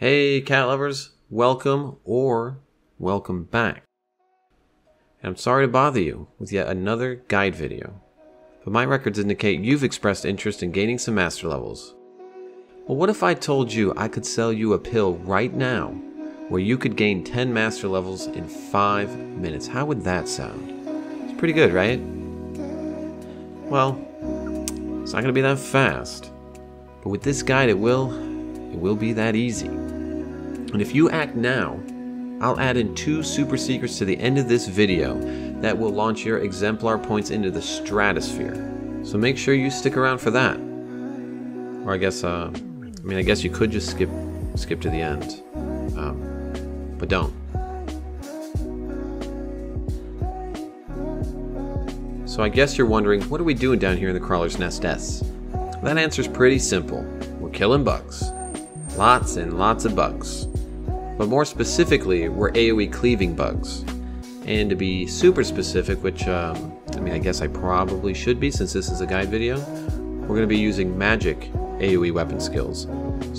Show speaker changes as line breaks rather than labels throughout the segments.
Hey cat lovers, welcome or welcome back. I'm sorry to bother you with yet another guide video, but my records indicate you've expressed interest in gaining some master levels. Well, what if I told you I could sell you a pill right now where you could gain 10 master levels in 5 minutes? How would that sound? It's pretty good, right? Well, it's not going to be that fast, but with this guide it will be that easy. And if you act now, I'll add in 2 super secrets to the end of this video that will launch your exemplar points into the stratosphere. So make sure you stick around for that. Or I guess you could just skip to the end, but don't. So I guess you're wondering, what are we doing down here in the Crawler's Nest S? That answer's pretty simple. We're killing bugs. Lots and lots of bugs. But more specifically, we're AoE cleaving bugs. And to be super specific, which, I guess I probably should be since this is a guide video, we're going to be using magic AoE weapon skills.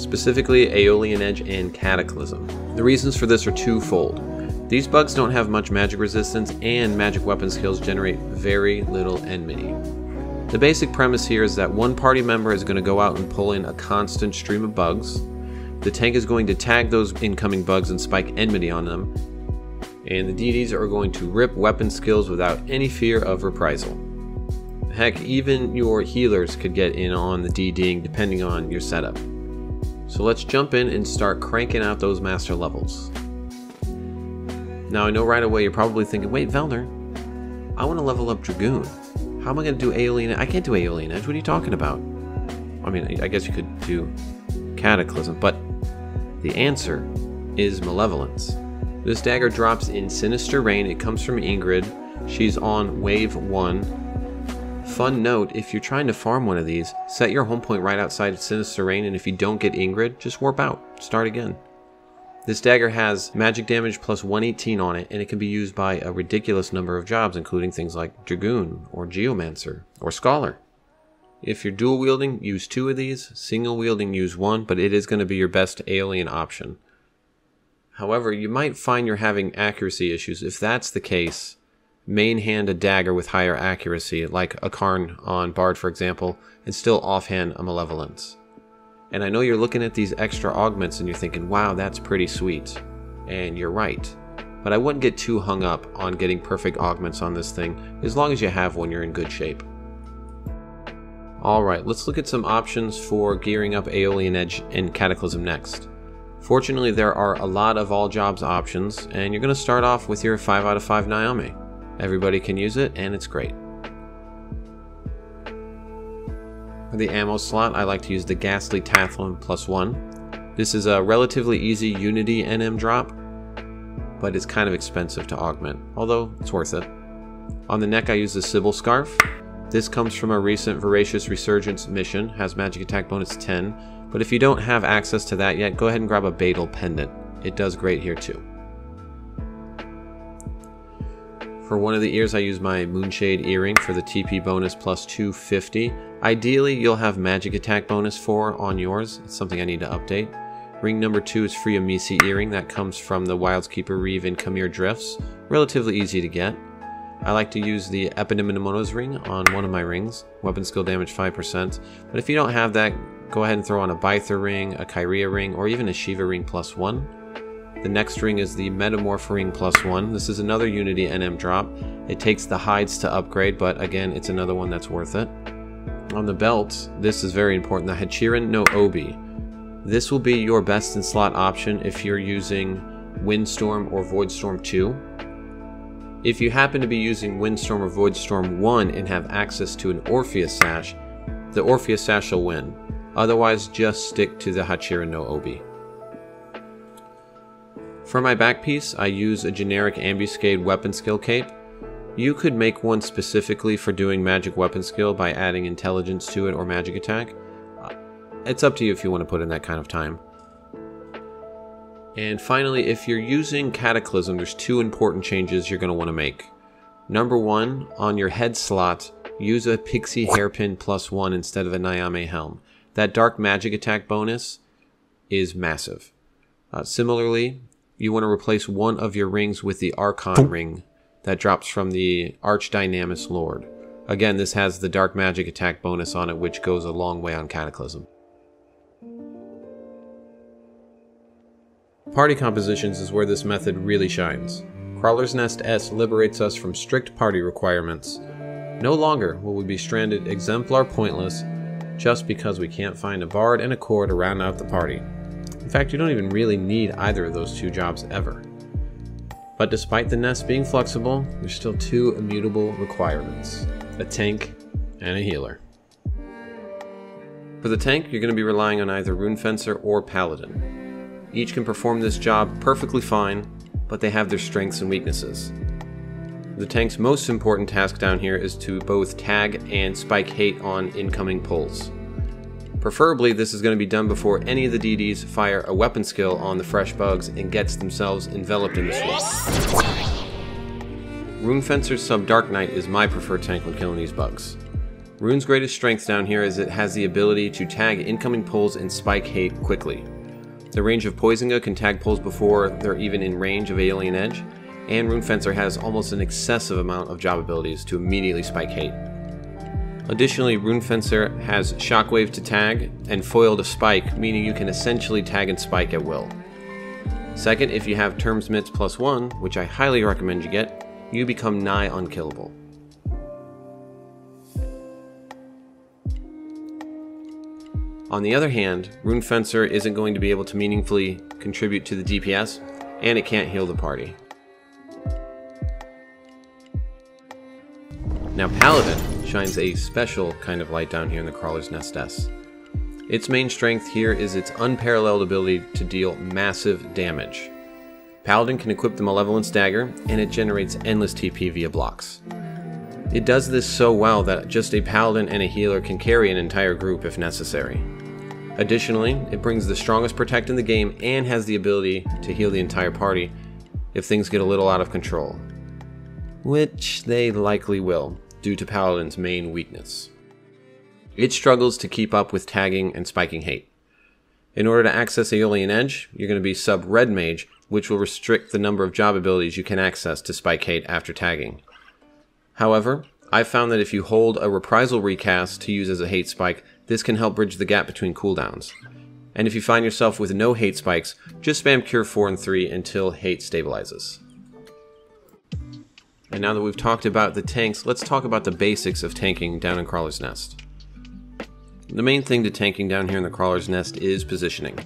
Specifically, Aeolian Edge and Cataclysm. The reasons for this are twofold. These bugs don't have much magic resistance, and magic weapon skills generate very little enmity. The basic premise here is that one party member is going to go out and pull in a constant stream of bugs. The tank is going to tag those incoming bugs and spike enmity on them, and the DDs are going to rip weapon skills without any fear of reprisal. Heck, even your healers could get in on the DDing depending on your setup. So let's jump in and start cranking out those master levels. Now I know right away you're probably thinking, wait Velner, I want to level up Dragoon. How am I going to do Aeolian Edge? I can't do Aeolian Edge, what are you talking about? I mean, I guess you could do Cataclysm, but the answer is Malevolence. This dagger drops in Sinister Rain. It comes from Ingrid. She's on wave 1. Fun note, if you're trying to farm one of these, set your home point right outside of Sinister Rain, and if you don't get Ingrid, just warp out. Start again. This dagger has magic damage plus 118 on it, and it can be used by a ridiculous number of jobs, including things like Dragoon, or Geomancer, or Scholar. If you're dual wielding, use 2 of these. Single wielding, use 1, but it is going to be your best Aeolian option. However, you might find you're having accuracy issues. If that's the case, main hand a dagger with higher accuracy, like a Karn on Bard for example, and still offhand a Malevolence. And I know you're looking at these extra augments and you're thinking, wow, that's pretty sweet. And you're right. But I wouldn't get too hung up on getting perfect augments on this thing. As long as you have one, you're in good shape. Alright, let's look at some options for gearing up Aeolian Edge and Cataclysm next. Fortunately, there are a lot of all jobs options, and you're going to start off with your 5 out of 5 Naomi. Everybody can use it, and it's great. For the ammo slot, I like to use the Ghastly Tathlon plus 1. This is a relatively easy Unity NM drop, but it's kind of expensive to augment, although it's worth it. On the neck, I use the Sybil Scarf. This comes from a recent Voracious Resurgence mission, has magic attack bonus 10, but if you don't have access to that yet, go ahead and grab a Beetle Pendant. It does great here too. For one of the ears, I use my Moonshade Earring for the TP bonus plus 250. Ideally, you'll have magic attack bonus 4 on yours. It's something I need to update. Ring number 2 is Free Amisi Earring. That comes from the Wildskeeper Reeve in Khmer Drifts. Relatively easy to get. I like to use the Eponymono's ring on one of my rings. Weapon skill damage 5%. But if you don't have that, go ahead and throw on a Byther ring, a Kyria ring, or even a Shiva ring plus 1. The next ring is the Metamorph ring plus 1. This is another Unity NM drop. It takes the hides to upgrade, but again, it's another one that's worth it. On the belt, this is very important, the Hachiran no Obi. This will be your best in slot option if you're using Windstorm or Voidstorm 2. If you happen to be using Windstorm or Voidstorm 1 and have access to an Orpheus Sash, the Orpheus Sash will win. Otherwise, just stick to the Hachiran no Obi. For my back piece, I use a generic Ambuscade weapon skill cape. You could make one specifically for doing magic weapon skill by adding intelligence to it or magic attack. It's up to you if you want to put in that kind of time. And finally, if you're using Cataclysm, there's 2 important changes you're going to want to make. Number 1, on your head slot, use a Pixie Hairpin plus 1 instead of a Nyame Helm. That dark magic attack bonus is massive. Similarly, you want to replace one of your rings with the Archon ring that drops from the Archdynamis Lord. Again, this has the dark magic attack bonus on it, which goes a long way on Cataclysm. Party compositions is where this method really shines. Crawler's Nest S liberates us from strict party requirements. No longer will we be stranded exemplar pointless just because we can't find a bard and a core to round out the party. In fact, you don't even really need either of those two jobs ever. But despite the nest being flexible, there's still two immutable requirements: a tank and a healer. For the tank, you're going to be relying on either Rune Fencer or Paladin. Each can perform this job perfectly fine, but they have their strengths and weaknesses. The tank's most important task down here is to both tag and spike hate on incoming pulls. Preferably, this is going to be done before any of the DDs fire a weapon skill on the fresh bugs and gets themselves enveloped in the swarm. Rune Fencer's Sub Dark Knight is my preferred tank when killing these bugs. Rune's greatest strength down here is it has the ability to tag incoming pulls and spike hate quickly. The range of Poisinga can tag pulls before they're even in range of Alien Edge, and Rune Fencer has almost an excessive amount of job abilities to immediately spike hate. Additionally, Rune Fencer has Shockwave to tag and Foil to spike, meaning you can essentially tag and spike at will. Second, if you have Terms Mitts +1, which I highly recommend you get, you become nigh unkillable. On the other hand, Rune Fencer isn't going to be able to meaningfully contribute to the DPS, and it can't heal the party. Now Paladin shines a special kind of light down here in the Crawler's Nest S. Its main strength here is its unparalleled ability to deal massive damage. Paladin can equip the Malevolence Dagger, and it generates endless TP via blocks. It does this so well that just a Paladin and a healer can carry an entire group if necessary. Additionally, it brings the strongest protect in the game and has the ability to heal the entire party if things get a little out of control. Which they likely will, due to Paladin's main weakness. It struggles to keep up with tagging and spiking hate. In order to access Aeolian Edge, you're going to be sub-Red Mage, which will restrict the number of job abilities you can access to spike hate after tagging. However, I've found that if you hold a Reprisal Recast to use as a hate spike, this can help bridge the gap between cooldowns. And if you find yourself with no hate spikes, just spam Cure 4 and 3 until hate stabilizes. And now that we've talked about the tanks, let's talk about the basics of tanking down in Crawler's Nest. The main thing to tanking down here in the Crawler's Nest is positioning.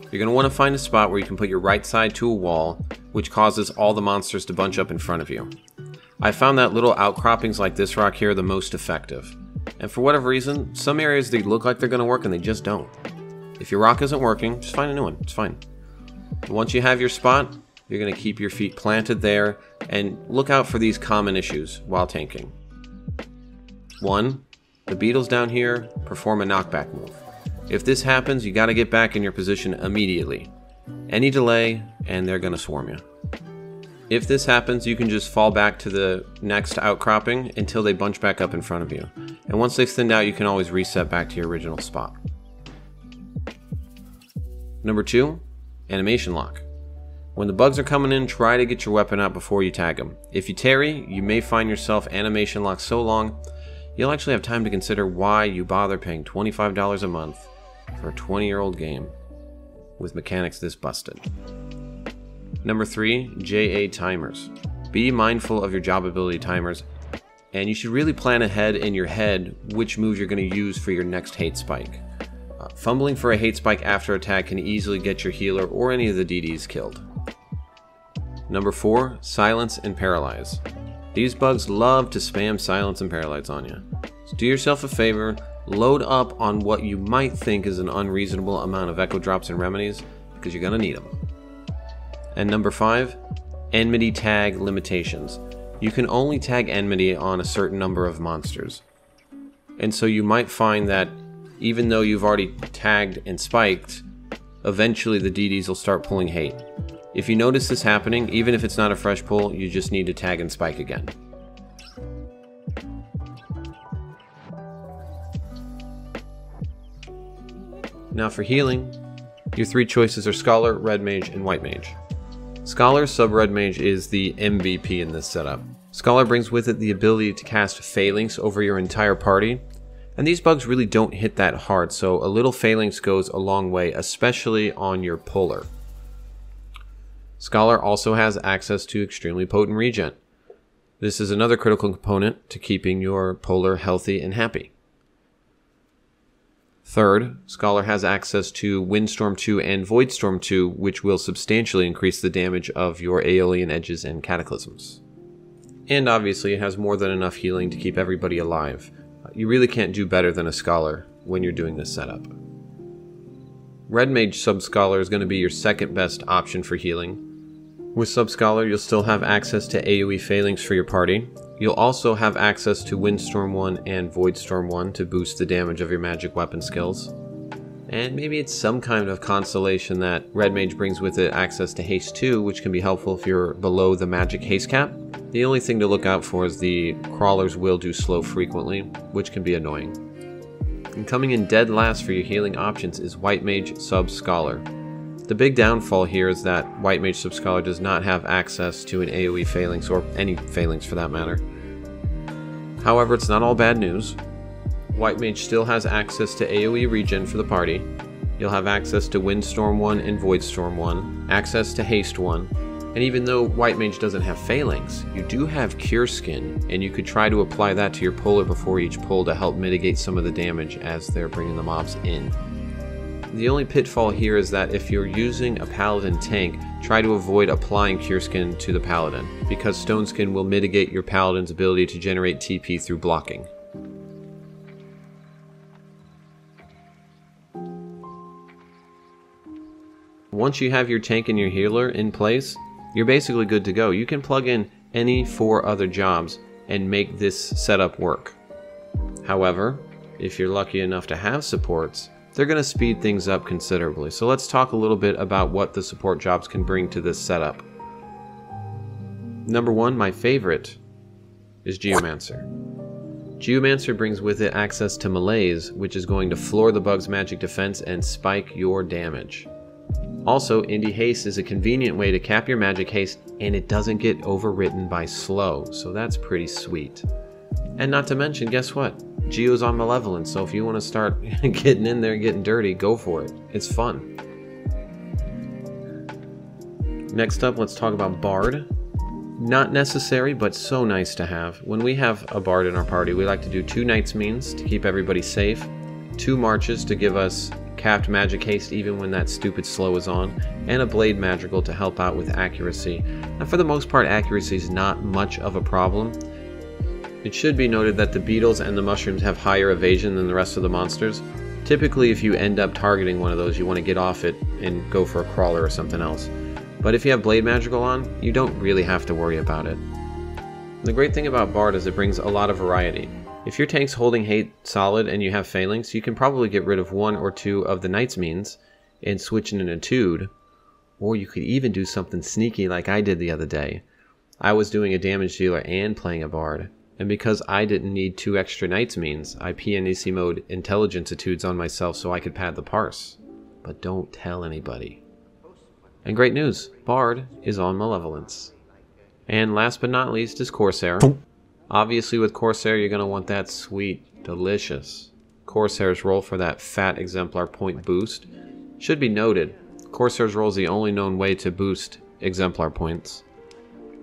You're going to want to find a spot where you can put your right side to a wall, which causes all the monsters to bunch up in front of you. I found that little outcroppings like this rock here are the most effective. And for whatever reason, some areas they look like they're going to work and they just don't. If your rock isn't working, just find a new one, it's fine. Once you have your spot, you're going to keep your feet planted there and look out for these common issues while tanking. 1. The beetles down here perform a knockback move. If this happens, you got to get back in your position immediately. Any delay, and they're going to swarm you. If this happens, you can just fall back to the next outcropping until they bunch back up in front of you. And once they've thinned out, you can always reset back to your original spot. Number 2, animation lock. When the bugs are coming in, try to get your weapon out before you tag them. If you tarry, you may find yourself animation locked so long, you'll actually have time to consider why you bother paying $25 a month for a 20-year-old game with mechanics this busted. Number 3, JA timers. Be mindful of your job ability timers, and you should really plan ahead in your head which moves you're going to use for your next hate spike. Fumbling for a hate spike after attack can easily get your healer or any of the DDs killed. Number 4, silence and paralyze. These bugs love to spam silence and paralyze on you. So do yourself a favor, load up on what you might think is an unreasonable amount of echo drops and remedies, because you're going to need them. And number 5, enmity tag limitations. You can only tag enmity on a certain number of monsters. And so you might find that even though you've already tagged and spiked, eventually the DDs will start pulling hate. If you notice this happening, even if it's not a fresh pull, you just need to tag and spike again. Now for healing, Your three choices are Scholar, Red Mage, and White Mage. Scholar sub-Red Mage is the MVP in this setup. Scholar brings with it the ability to cast Phalanx over your entire party, and these bugs really don't hit that hard, so a little Phalanx goes a long way, especially on your puller. Scholar also has access to extremely potent regen. This is another critical component to keeping your puller healthy and happy. Third, Scholar has access to Windstorm 2 and Voidstorm 2, which will substantially increase the damage of your Aeolian Edges and Cataclysms. And obviously it has more than enough healing to keep everybody alive. You really can't do better than a Scholar when you're doing this setup. Red Mage Sub-Scholar is going to be your second best option for healing. With Sub-Scholar, you'll still have access to AoE Phalanx for your party. You'll also have access to Windstorm 1 and Voidstorm 1 to boost the damage of your magic weapon skills. And maybe it's some kind of consolation that Red Mage brings with it access to Haste 2, which can be helpful if you're below the magic haste cap. The only thing to look out for is the crawlers will do slow frequently, which can be annoying. And coming in dead last for your healing options is White Mage Sub-Scholar. The big downfall here is that White Mage Sub-Scholar does not have access to an AoE Phalanx, or any Phalanx for that matter. However, it's not all bad news. White Mage still has access to AoE regen for the party. You'll have access to Windstorm 1 and Voidstorm 1, access to Haste 1, and even though White Mage doesn't have Phalanx, you do have Cure Skin, and you could try to apply that to your puller before each pull to help mitigate some of the damage as they're bringing the mobs in. The only pitfall here is that if you're using a Paladin tank, try to avoid applying Cure Skin to the Paladin, because Stone Skin will mitigate your Paladin's ability to generate TP through blocking. Once you have your tank and your healer in place, you're basically good to go. You can plug in any 4 other jobs and make this setup work. However, if you're lucky enough to have supports, they're going to speed things up considerably. So let's talk a little bit about what the support jobs can bring to this setup. Number 1, my favorite, is Geomancer. Geomancer brings with it access to Malaise, which is going to floor the bug's magic defense and spike your damage. Also, Indie Haste is a convenient way to cap your magic haste, and it doesn't get overwritten by slow, so that's pretty sweet. And not to mention, guess what? Geo's on Malevolence, so if you want to start getting in there and getting dirty, go for it. It's fun. Next up, let's talk about Bard. Not necessary, but so nice to have. When we have a Bard in our party, we like to do 2 Knight's Means to keep everybody safe, 2 Marches to give us capped magic haste even when that stupid slow is on, and a Blade Magical to help out with accuracy. Now for the most part, accuracy is not much of a problem. It should be noted that the beetles and the mushrooms have higher evasion than the rest of the monsters. Typically if you end up targeting one of those, you want to get off it and go for a crawler or something else. But if you have Blade Magical on, you don't really have to worry about it. The great thing about Bard is it brings a lot of variety. If your tank's holding hate solid and you have Phalanx, you can probably get rid of 1 or 2 of the Knight's Means and switch in an Etude. Or you could even do something sneaky like I did the other day. I was doing a damage dealer and playing a Bard. And because I didn't need 2 extra Knight's Means, I PNEC mode Intelligence Etudes on myself so I could pad the parse. But don't tell anybody. And great news, Bard is on Malevolence. And last but not least is Corsair. Obviously with Corsair you're going to want that sweet, delicious Corsair's roll for that fat Exemplar Point boost. Should be noted, Corsair's roll is the only known way to boost Exemplar Points.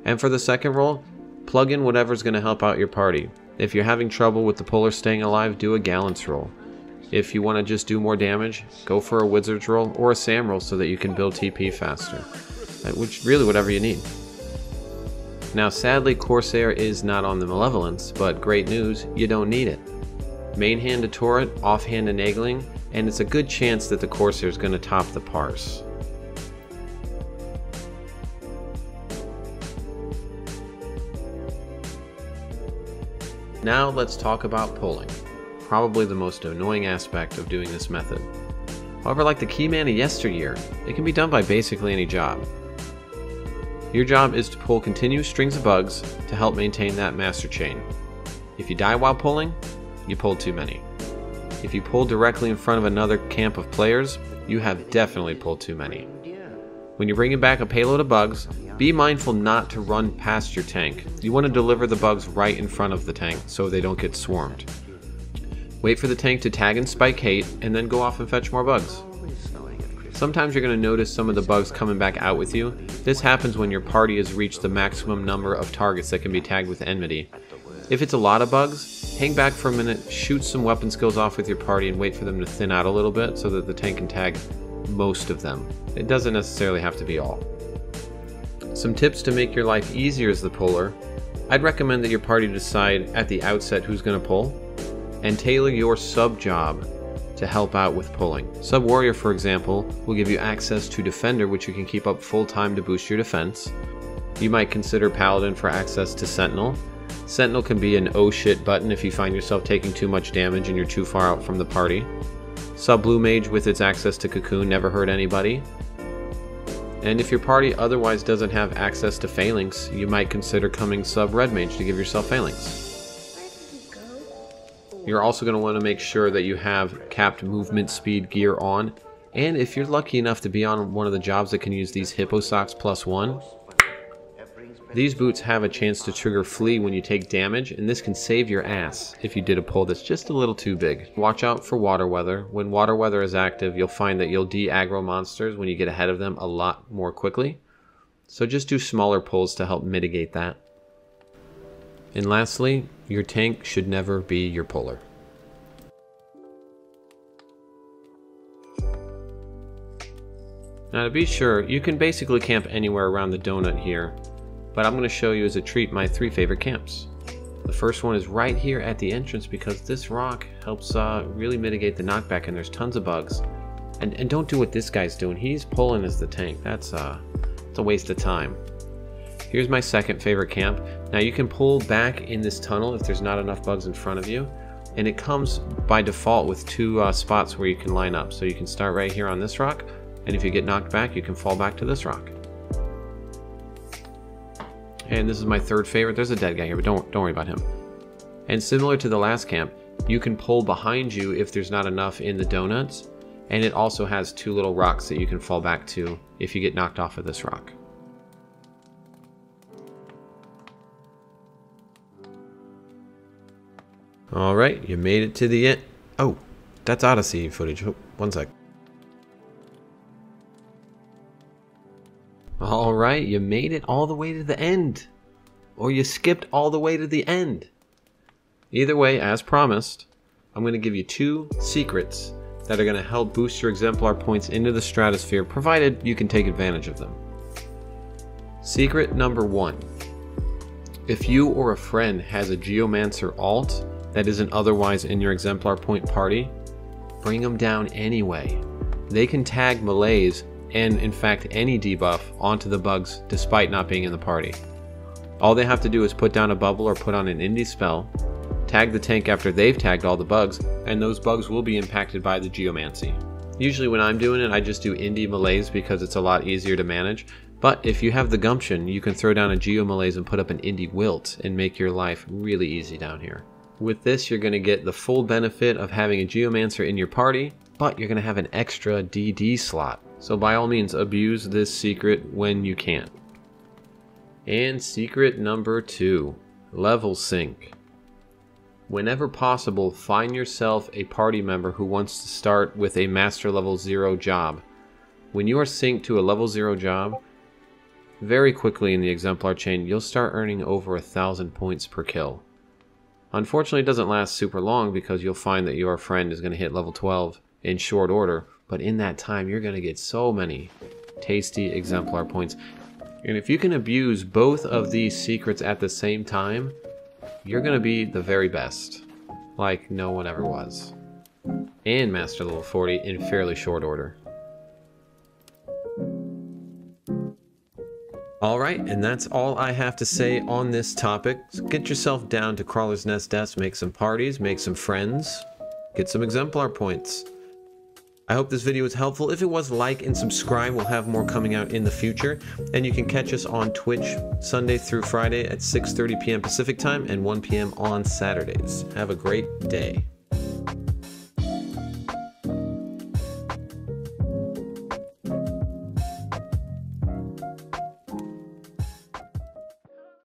And for the second roll, plug in whatever's going to help out your party. If you're having trouble with the puller staying alive, do a Gallant's roll. If you want to just do more damage, go for a Wizard's roll or a Sam roll so that you can build TP faster. Which really whatever you need. Now sadly Corsair is not on the Malevolence, but great news, you don't need it. Main hand to Turret, off hand to Nagling, and it's a good chance that the Corsair is going to top the parse. Now let's talk about pulling, probably the most annoying aspect of doing this method. However, like the key mana yesteryear, it can be done by basically any job. Your job is to pull continuous strings of bugs to help maintain that master chain. If you die while pulling, you pulled too many. If you pull directly in front of another camp of players, you have definitely pulled too many. When you're bringing back a payload of bugs, be mindful not to run past your tank. You want to deliver the bugs right in front of the tank so they don't get swarmed. Wait for the tank to tag and spike hate, and then go off and fetch more bugs. Sometimes you're going to notice some of the bugs coming back out with you. This happens when your party has reached the maximum number of targets that can be tagged with enmity. If it's a lot of bugs, hang back for a minute, shoot some weapon skills off with your party, and wait for them to thin out a little bit so that the tank can tag most of them. It doesn't necessarily have to be all. Some tips to make your life easier as the puller. I'd recommend that your party decide at the outset who's going to pull, and tailor your sub job to help out with pulling. Sub Warrior, for example, will give you access to Defender, which you can keep up full time to boost your defense. You might consider Paladin for access to Sentinel. Sentinel can be an oh shit button if you find yourself taking too much damage and you're too far out from the party. Sub Blue Mage with its access to Cocoon, never hurt anybody. And if your party otherwise doesn't have access to Phalanx, you might consider coming Sub Red Mage to give yourself Phalanx. You're also going to want to make sure that you have capped movement speed gear on, and if you're lucky enough to be on one of the jobs that can use these Hippo Socks +1, these boots have a chance to trigger Flee when you take damage, and this can save your ass if you did a pull that's just a little too big. Watch out for Water Weather. When Water Weather is active, you'll find that you'll de-aggro monsters when you get ahead of them a lot more quickly. So just do smaller pulls to help mitigate that. And lastly, your tank should never be your puller. Now to be sure, you can basically camp anywhere around the donut here, but I'm going to show you as a treat my 3 favorite camps. The first one is right here at the entrance because this rock helps really mitigate the knockback, and there's tons of bugs. And don't do what this guy's doing. He's pulling as the tank. It's a waste of time. Here's my second favorite camp. Now you can pull back in this tunnel if there's not enough bugs in front of you, and it comes by default with 2 spots where you can line up. So you can start right here on this rock, and if you get knocked back, you can fall back to this rock. And this is my third favorite. There's a dead guy here, but don't worry about him. And similar to the last camp, you can pull behind you if there's not enough in the donuts, and it also has 2 little rocks that you can fall back to if you get knocked off of this rock. Alright, you made it to the end. Oh, that's Odyssey footage. Oh, one sec. Alright, you made it all the way to the end. Or you skipped all the way to the end. Either way, as promised, I'm going to give you 2 secrets that are going to help boost your Exemplar points into the stratosphere, provided you can take advantage of them. Secret number 1. If you or a friend has a Geomancer alt that isn't otherwise in your Exemplar point party, bring them down anyway. They can tag melees and in fact any debuff onto the bugs despite not being in the party. All they have to do is put down a bubble or put on an indie spell, tag the tank after they've tagged all the bugs, and those bugs will be impacted by the Geomancy. Usually when I'm doing it, I just do indie melees because it's a lot easier to manage, but if you have the gumption, you can throw down a Geo Malaise and put up an indie wilt and make your life really easy down here. With this, you're going to get the full benefit of having a Geomancer in your party, but you're going to have an extra DD slot. So by all means, abuse this secret when you can. And secret number 2, level sync. Whenever possible, find yourself a party member who wants to start with a master level 0 job. When you are synced to a level 0 job, very quickly in the Exemplar chain, you'll start earning over 1,000 points per kill. Unfortunately, it doesn't last super long because you'll find that your friend is going to hit level 12 in short order, but in that time, you're going to get so many tasty Exemplar points. And if you can abuse both of these secrets at the same time, you're going to be the very best, like no one ever was. And master level 40 in fairly short order. Alright, and that's all I have to say on this topic. So get yourself down to Crawler's Nest Desk, make some parties, make some friends, get some Exemplar points. I hope this video was helpful. If it was, like and subscribe. We'll have more coming out in the future. And you can catch us on Twitch Sunday through Friday at 6:30 p.m. Pacific time and 1 p.m. on Saturdays. Have a great day.